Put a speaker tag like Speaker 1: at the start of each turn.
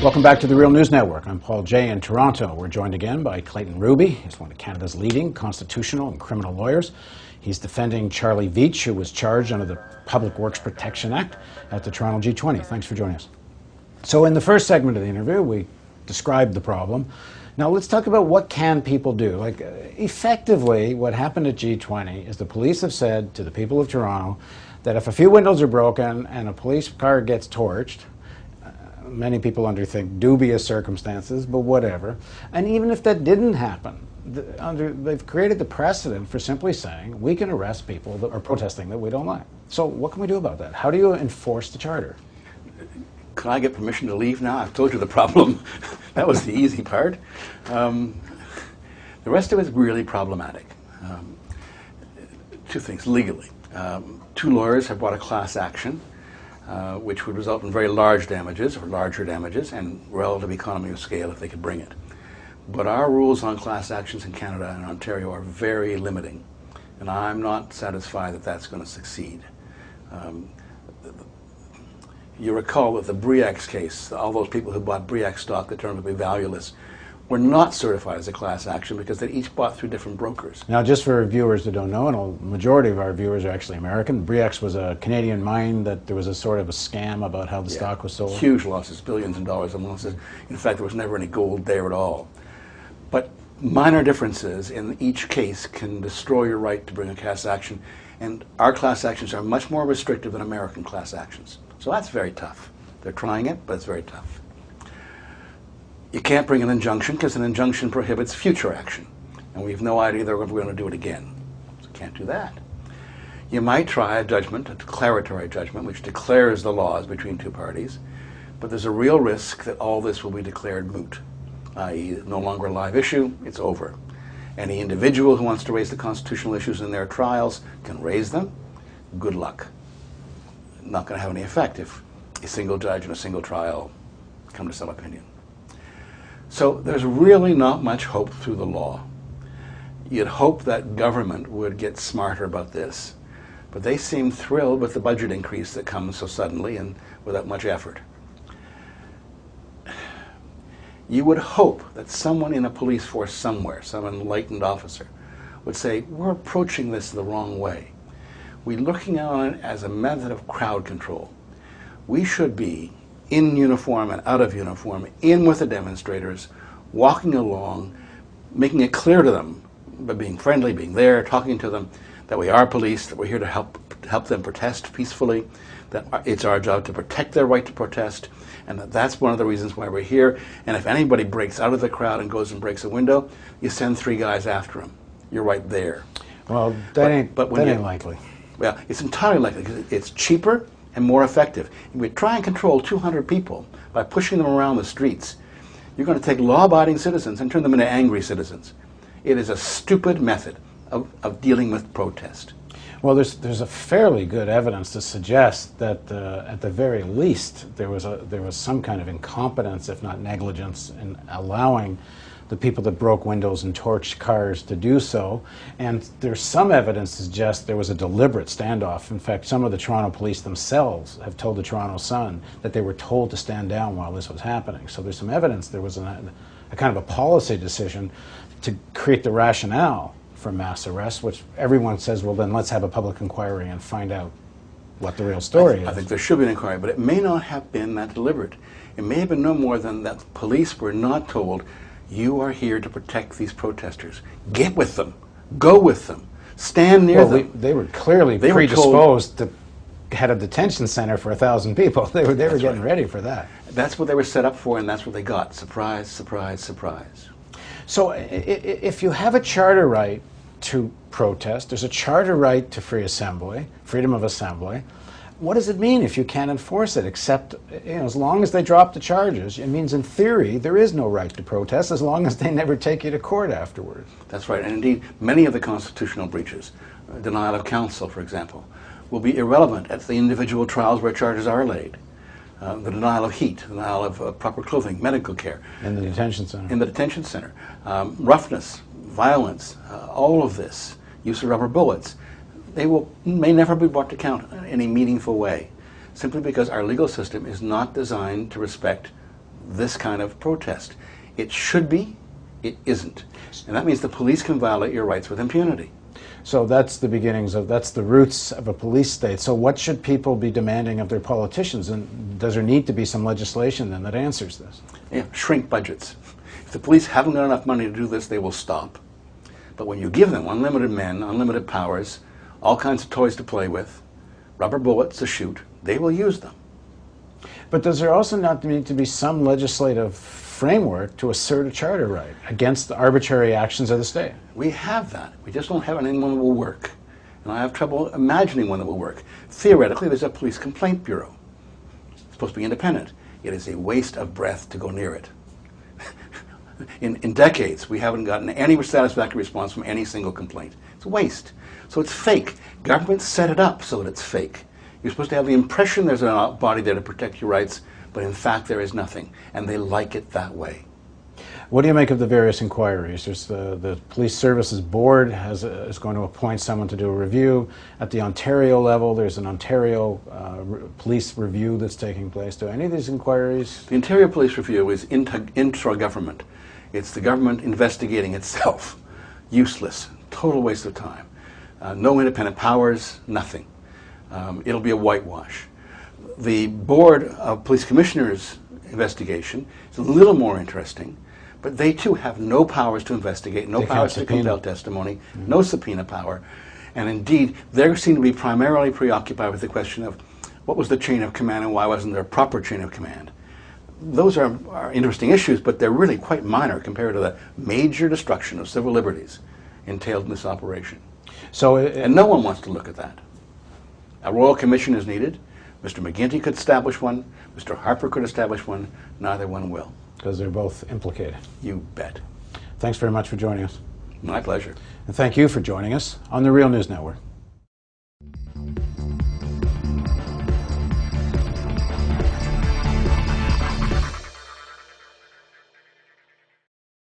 Speaker 1: Welcome back to the Real News Network. I'm Paul Jay in Toronto. We're joined again by Clayton Ruby. He's one of Canada's leading constitutional and criminal lawyers. He's defending Charlie Veitch, who was charged under the Public Works Protection Act at the Toronto G20. Thanks for joining us. So in the first segment of the interview, we described the problem. Now let's talk about what can people do. Effectively, what happened at G20 is the police have said to the people of Toronto that if a few windows are broken and a police car gets torched, many people think dubious circumstances, but whatever. And even if that didn't happen, they've created the precedent for simply saying we can arrest people that are protesting that we don't like. So what can we do about that? How do you enforce the charter?
Speaker 2: Can I get permission to leave now? I've told you the problem. That was the easy part. The rest of it is really problematic. Two things, legally. Two lawyers have brought a class action which would result in very large damages, or larger damages, and relative economy of scale if they could bring it. But our rules on class actions in Canada and Ontario are very limiting, and I'm not satisfied that that's going to succeed. You recall that the Briax case, all those people who bought Briax stock that turned out to be valueless, were not certified as a class action because they each bought through different brokers.
Speaker 1: Now, just for viewers that don't know, and a majority of our viewers are actually American, Briax was a Canadian mine that there was a sort of a scam about how the stock was sold.
Speaker 2: Huge losses, billions of dollars in losses. In fact, there was never any gold there at all. But minor differences in each case can destroy your right to bring a class action, and our class actions are much more restrictive than American class actions. So that's very tough. They're trying it, but it's very tough. You can't bring an injunction because an injunction prohibits future action, and we have no idea they're going to do it again. So you can't do that. You might try a judgment, a declaratory judgment, which declares the laws between two parties, but there's a real risk that all this will be declared moot, i.e. no longer a live issue, it's over. Any individual who wants to raise the constitutional issues in their trials can raise them. Good luck. Not going to have any effect if a single judge in a single trial come to some opinion. So there's really not much hope through the law. You'd hope that government would get smarter about this, but they seem thrilled with the budget increase that comes so suddenly and without much effort. You would hope that someone in a police force somewhere, some enlightened officer, would say, we're approaching this the wrong way. We're looking on it as a method of crowd control. We should be in uniform and out of uniform, in with the demonstrators, walking along, making it clear to them, by being friendly, being there, talking to them, that we are police, that we're here to help them protest peacefully, that it's our job to protect their right to protest, and that's one of the reasons why we're here. And if anybody breaks out of the crowd and goes and breaks a window, you send 3 guys after him. You're right there.
Speaker 1: Well, that ain't likely.
Speaker 2: Well, it's entirely likely because it's cheaper and more effective. If we try and control 200 people by pushing them around the streets, you're going to take law-abiding citizens and turn them into angry citizens. It is a stupid method of dealing with protest.
Speaker 1: Well, there's a fairly good evidence to suggest that at the very least there was some kind of incompetence, if not negligence, in allowing the people that broke windows and torched cars to do so. And there's some evidence to suggest there was a deliberate standoff. In fact, some of the Toronto police themselves have told the Toronto Sun that they were told to stand down while this was happening. So there's some evidence there was a kind of a policy decision to create the rationale for mass arrests, which everyone says, well, then let's have a public inquiry and find out what the real story is.
Speaker 2: I think there should be an inquiry, but it may not have been that deliberate. It may have been no more than that the police were not told, you are here to protect these protesters. Get with them. Go with them. Stand near them.
Speaker 1: They were clearly predisposed to head a detention center for 1,000 people. They were getting ready for that.
Speaker 2: That's what they were set up for, and that's what they got. Surprise, surprise, surprise.
Speaker 1: So if you have a charter right to protest, there's a charter right to free assembly, freedom of assembly. What does it mean if you can't enforce it, except, as long as they drop the charges? It means, in theory, there is no right to protest as long as they never take you to court afterwards.
Speaker 2: That's right, and indeed, many of the constitutional breaches, denial of counsel, for example, will be irrelevant at the individual trials where charges are laid. The denial of heat, denial of proper clothing, medical care.
Speaker 1: In the detention center.
Speaker 2: In the detention center. Roughness, violence, all of this, use of rubber bullets. They may never be brought to account in any meaningful way, simply because our legal system is not designed to respect this kind of protest. It should be, it isn't. And that means the police can violate your rights with impunity.
Speaker 1: So that's the beginnings of, that's the roots of a police state. So what should people be demanding of their politicians? And does there need to be some legislation then that answers this?
Speaker 2: Yeah, shrink budgets. If the police haven't got enough money to do this, they will stop. But when you give them unlimited men, unlimited powers, all kinds of toys to play with, rubber bullets to shoot, they will use them.
Speaker 1: But does there also not need to be some legislative framework to assert a charter right against the arbitrary actions of the state?
Speaker 2: We have that. We just don't have anyone that will work. And I have trouble imagining one that will work. Theoretically, there's a police complaint bureau. It's supposed to be independent. It is a waste of breath to go near it. In decades, we haven't gotten any satisfactory response from any single complaint. It's a waste. So it's fake. Government set it up so that it's fake. You're supposed to have the impression there's a body there to protect your rights, but in fact there is nothing. And they like it that way.
Speaker 1: What do you make of the various inquiries? There's the Police Services Board is going to appoint someone to do a review. At the Ontario level, there's an Ontario police review that's taking place. Do any of these inquiries?
Speaker 2: The Ontario Police Review is intra-government. It's the government investigating itself. Useless. Total waste of time. No independent powers, nothing. It'll be a whitewash. The Board of Police Commissioners investigation is a little more interesting, but they too have no powers to investigate, no powers to compel testimony, no subpoena power, and indeed they seem to be primarily preoccupied with the question of what was the chain of command and why wasn't there a proper chain of command. Those are interesting issues, but they're really quite minor compared to the major destruction of civil liberties entailed in this operation. And no one wants to look at that. A royal commission is needed. Mr. McGuinty could establish one. Mr. Harper could establish one. Neither one will.
Speaker 1: Because they're both implicated.
Speaker 2: You bet.
Speaker 1: Thanks very much for joining us.
Speaker 2: My pleasure.
Speaker 1: And thank you for joining us on the Real News Network.